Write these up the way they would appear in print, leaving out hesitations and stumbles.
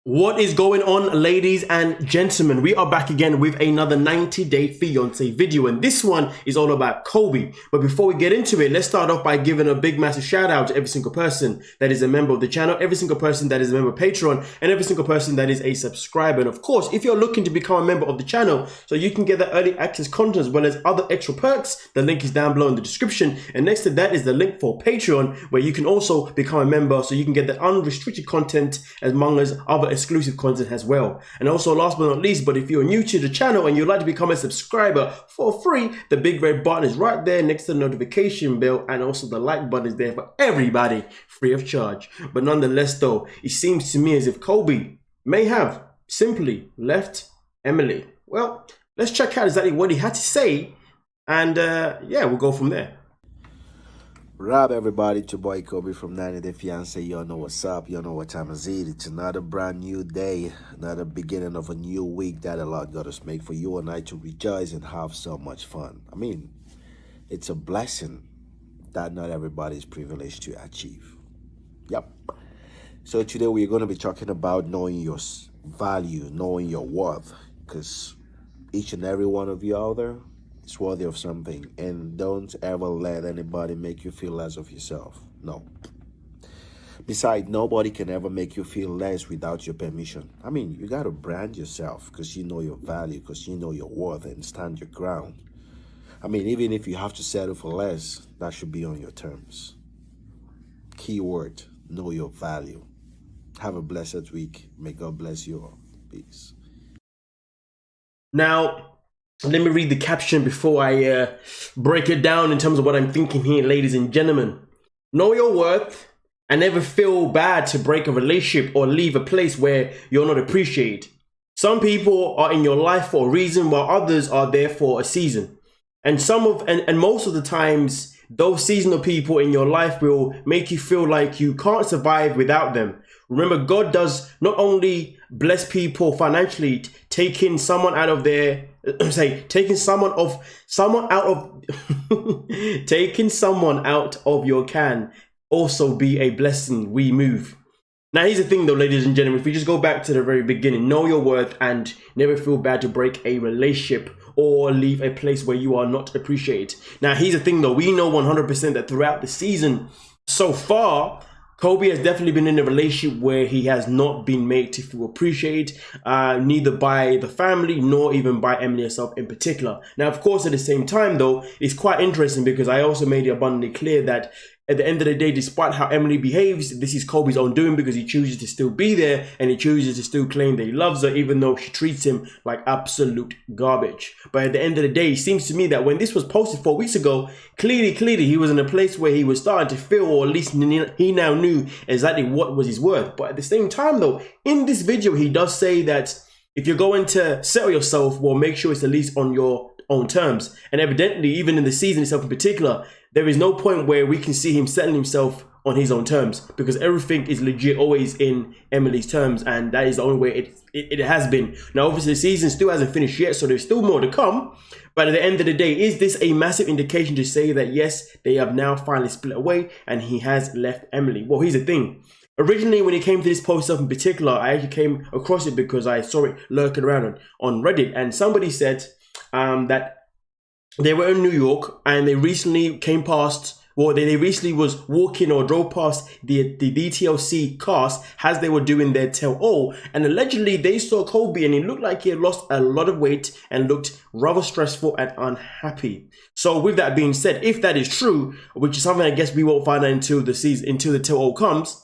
What is going on, ladies and gentlemen? We are back again with another 90-day fiance video, and this one is all about Kobe. But before we get into it, let's start off by giving a big massive shout out to every single person that is a member of the channel, every single person that is a member of Patreon, and every single person that is a subscriber. And of course, if you're looking to become a member of the channel so you can get the early access content as well as other extra perks, the link is down below in the description, and next to that is the link for Patreon, where you can also become a member so you can get the unrestricted content among as other exclusive content as well. And also, last but not least, but if you're new to the channel and you'd like to become a subscriber for free, the big red button is right there next to the notification bell, and also the like button is there for everybody, free of charge. But nonetheless though, it seems to me as if Kobe may have simply left Emily. Well, let's check out exactly what he had to say, and yeah, we'll go from there. Rob everybody, it's your boy Kobe from 90-Day Fiance. Y'all know what's up, y'all know what time is it. It's another brand new day, another beginning of a new week that Allah got us make for you and I to rejoice and have so much fun. I mean, it's a blessing that not everybody is privileged to achieve. Yep. So today we're going to be talking about knowing your value, knowing your worth, because each and every one of you out there is worthy of something, and don't ever let anybody make you feel less of yourself. No. Besides, nobody can ever make you feel less without your permission. I mean, you got to brand yourself because you know your value, because you know your worth, and stand your ground. I mean, even if you have to settle for less, that should be on your terms. Keyword, know your value. Have a blessed week. May God bless you all. Peace. Now, let me read the caption before I break it down in terms of what I'm thinking here, ladies and gentlemen. Know your worth and never feel bad to break a relationship or leave a place where you're not appreciated. Some people are in your life for a reason, while others are there for a season. And most of the times, those seasonal people in your life will make you feel like you can't survive without them. Remember, God does not only bless people financially, taking someone out of their taking someone out of your can also be a blessing. We move. Now, here's the thing though, ladies and gentlemen, if we just go back to the very beginning, know your worth and never feel bad to break a relationship or leave a place where you are not appreciated. Now, here's the thing though, we know 100% that throughout the season so far, Kobe has definitely been in a relationship where he has not been made to feel appreciated, neither by the family nor even by Emily herself in particular. Now, of course, at the same time, though, it's quite interesting because I also made it abundantly clear that at the end of the day, despite how Emily behaves, this is Kobe's own doing because he chooses to still be there and he chooses to still claim that he loves her, even though she treats him like absolute garbage. But at the end of the day, it seems to me that when this was posted 4 weeks ago, clearly he was in a place where he was starting to feel, or at least he now knew exactly what was his worth. But at the same time, though, in this video, he does say that if you're going to settle yourself, well, make sure it's at least on your own terms. And evidently, even in the season itself in particular, there is no point where we can see him settling himself on his own terms, because everything is legit always in Emily's terms, and that is the only way it has been. Now, obviously, the season still hasn't finished yet, so there's still more to come. But at the end of the day, is this a massive indication to say that, yes, they have now finally split away and he has left Emily? Well, here's the thing. Originally, when it came to this post stuff in particular, I actually came across it because I saw it lurking around on Reddit, and somebody said that they were in New York and they recently came past, well, they recently was walking or drove past the DTLC cast as they were doing their tell-all, and allegedly they saw Kobe and it looked like he had lost a lot of weight and looked rather stressful and unhappy. So with that being said, if that is true, which is something I guess we won't find out until the season, until the tell-all comes,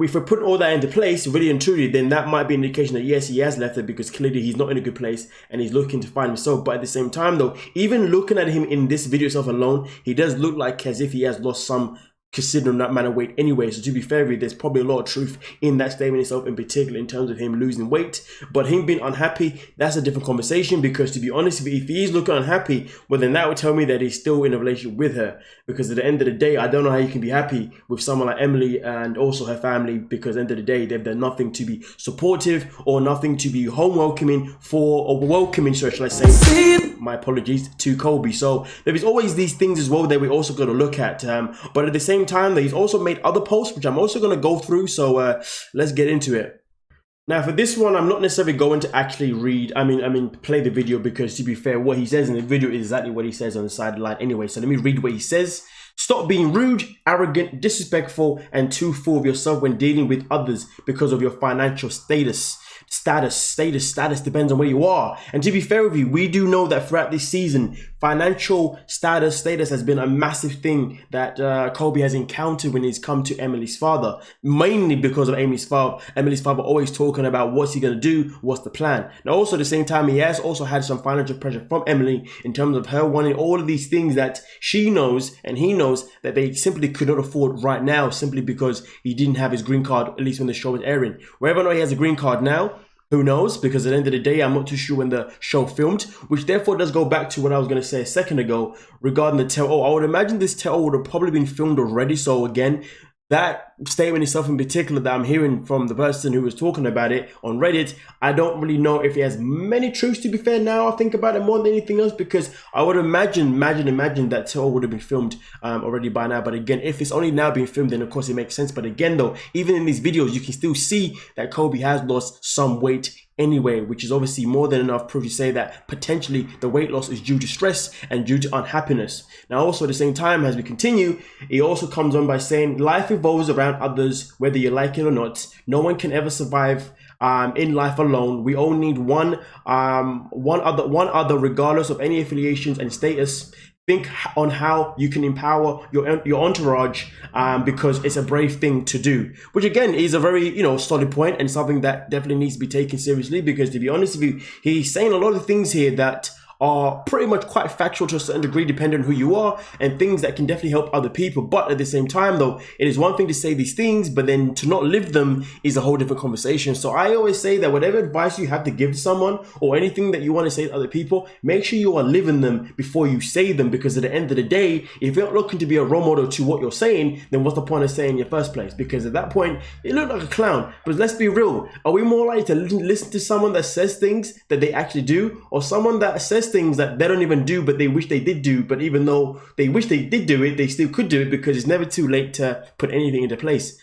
if we put all that into place, really and truly, then that might be an indication that yes, he has left it because clearly he's not in a good place and he's looking to find himself. But at the same time though, even looking at him in this video itself alone, he does look like as if he has lost some considering that amount of weight anyway. So to be fair, there's probably a lot of truth in that statement itself in particular in terms of him losing weight. But him being unhappy, that's a different conversation, because to be honest, if he is looking unhappy, well then that would tell me that he's still in a relationship with her, because at the end of the day, I don't know how you can be happy with someone like Emily and also her family, because at the end of the day, they've done nothing to be supportive or nothing to be home welcoming for, or welcoming, so shall I say, my apologies, to Kobe. So there is always these things as well that we also got to look at, but at the same time, he's also made other posts which I'm also going to go through, so let's get into it. Now for this one, I'm not necessarily going to actually read, play the video, because to be fair, what he says in the video is exactly what he says on the sideline anyway. So let me read what he says. Stop being rude, arrogant, disrespectful, and too full of yourself when dealing with others because of your financial status. Status depends on where you are. And to be fair with you, we do know that throughout this season, financial status has been a massive thing that Kobe has encountered when he's come to Emily's father, mainly because of Emily's father always talking about what's he going to do, what's the plan. Now also at the same time, he has also had some financial pressure from Emily in terms of her wanting all of these things that she knows and he knows that they simply could not afford right now, simply because he didn't have his green card, at least when the show was airing. Whether or not he has a green card now, who knows? Because at the end of the day, I'm not too sure when the show filmed, which therefore does go back to what I was going to say a second ago regarding the tell-all. I would imagine this tell-all would have probably been filmed already. So again, that statement itself in particular that I'm hearing from the person who was talking about it on Reddit, I don't really know if it has many truths, to be fair. Now I think about it more than anything else, because I would imagine that tell would have been filmed already by now. But again, if it's only now being filmed, then of course it makes sense. But again though, even in these videos, you can still see that Kobe has lost some weight anyway, which is obviously more than enough proof to say that potentially the weight loss is due to stress and due to unhappiness. Now also at the same time, as we continue, he also comes on by saying life evolves around others, whether you like it or not. No one can ever survive in life alone. We all need one other regardless of any affiliations and status. Think on how you can empower your entourage, because it's a brave thing to do. Which again is a very solid point and something that definitely needs to be taken seriously. Because to be honest with you, he's saying a lot of things here that are pretty much quite factual to a certain degree, depending on who you are, and things that can definitely help other people. But at the same time though, it is one thing to say these things, but then to not live them is a whole different conversation. So I always say that whatever advice you have to give to someone, or anything that you want to say to other people, make sure you are living them before you say them. Because at the end of the day, if you're not looking to be a role model to what you're saying, then what's the point of saying in your first place? Because at that point, you look like a clown. But let's be real, are we more likely to listen to someone that says things that they actually do, or someone that says things that they don't even do but they wish they did do, but even though they wish they did do it, they still could do it, because it's never too late to put anything into place?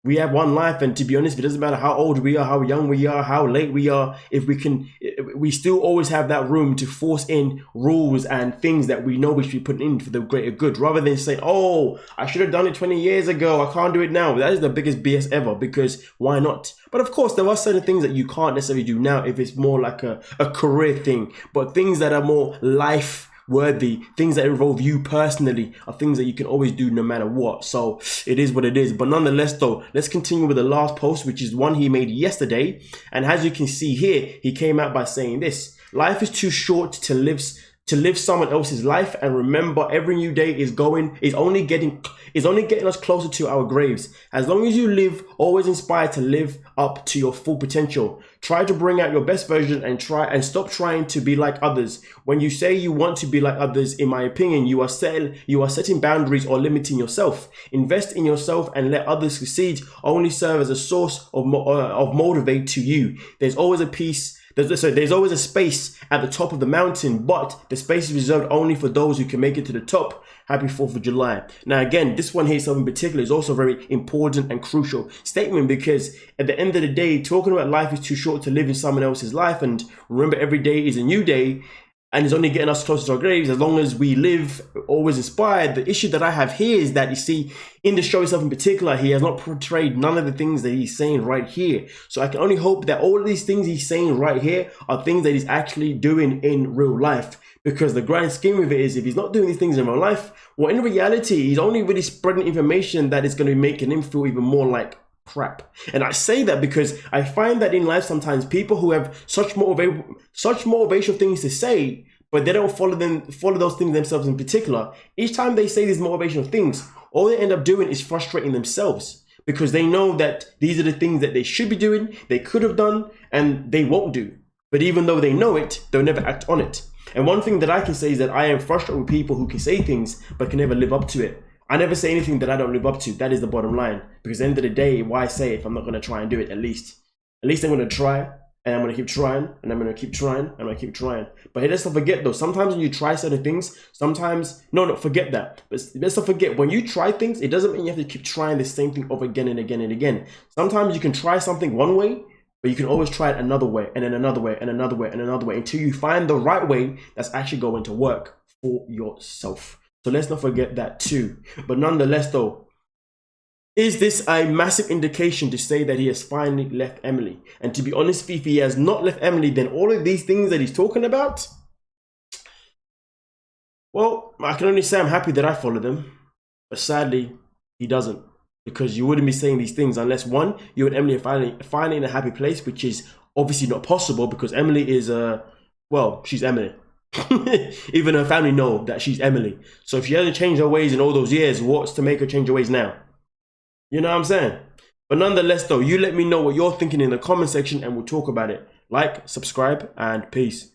We have one life, and to be honest, it doesn't matter how old we are, how young we are, how late we are. If we still always have that room to force in rules and things that we know we should be putting in for the greater good, rather than say, oh, I should have done it 20 years ago, I can't do it now. That is the biggest BS ever, because why not? But of course, there are certain things that you can't necessarily do now if it's more like a career thing. But things that are more life worthy, things that involve you personally, are things that you can always do no matter what. So it is what it is. But nonetheless though, let's continue with the last post, which is one he made yesterday. And as you can see here, he came out by saying this: life is too short to live someone else's life, and remember, every new day is only getting us closer to our graves. As long as you live, always inspired to live up to your full potential. Try to bring out your best version and stop trying to be like others. When you say you want to be like others, in my opinion, you are setting boundaries or limiting yourself. Invest in yourself and let others succeed only serve as a source of motivate to you. There's always a space at the top of the mountain, but the space is reserved only for those who can make it to the top. Happy 4th of July. Now again, this one here, in particular, is also a very important and crucial statement, because at the end of the day, talking about life is too short to live in someone else's life, and remember, every day is a new day, and it's only getting us closer to our graves as long as we live always inspired. The issue that I have here is that, you see, in the show itself in particular, he has not portrayed none of the things that he's saying right here. So I can only hope that all of these things he's saying right here are things that he's actually doing in real life. Because the grand scheme of it is, if he's not doing these things in real life, well, in reality, he's only really spreading information that is going to be making him feel even more like crap. And I say that because I find that in life sometimes people who have such motivational things to say, but they don't follow those things themselves in particular, each time they say these motivational things, all they end up doing is frustrating themselves, because they know that these are the things that they should be doing, they could have done, and they won't do. But even though they know it, they'll never act on it. And one thing that I can say is that I am frustrated with people who can say things but can never live up to it. I never say anything that I don't live up to. That is the bottom line. Because at the end of the day, why say it if I'm not going to try and do it? At least I'm going to try. and I'm gonna keep trying, and I'm gonna keep trying, and I'm gonna keep trying. But hey, let's not forget though, sometimes when you try certain things, sometimes, no, forget that. But let's not forget, when you try things, it doesn't mean you have to keep trying the same thing over again and again and again. Sometimes you can try something one way, but you can always try it another way, and then another way, and another way, and another way, until you find the right way that's actually going to work for yourself. So let's not forget that too. But nonetheless though, is this a massive indication to say that he has finally left Emily? And to be honest, if he has not left Emily, then all of these things that he's talking about, well, I can only say I'm happy that I followed them. But sadly, he doesn't. Because you wouldn't be saying these things unless, one, you and Emily are finally in a happy place, which is obviously not possible because Emily is, well, she's Emily. Even her family know that she's Emily. So if she hasn't changed her ways in all those years, what's to make her change her ways now? You know what I'm saying? But nonetheless though, you let me know what you're thinking in the comment section and we'll talk about it. Like, subscribe, and peace.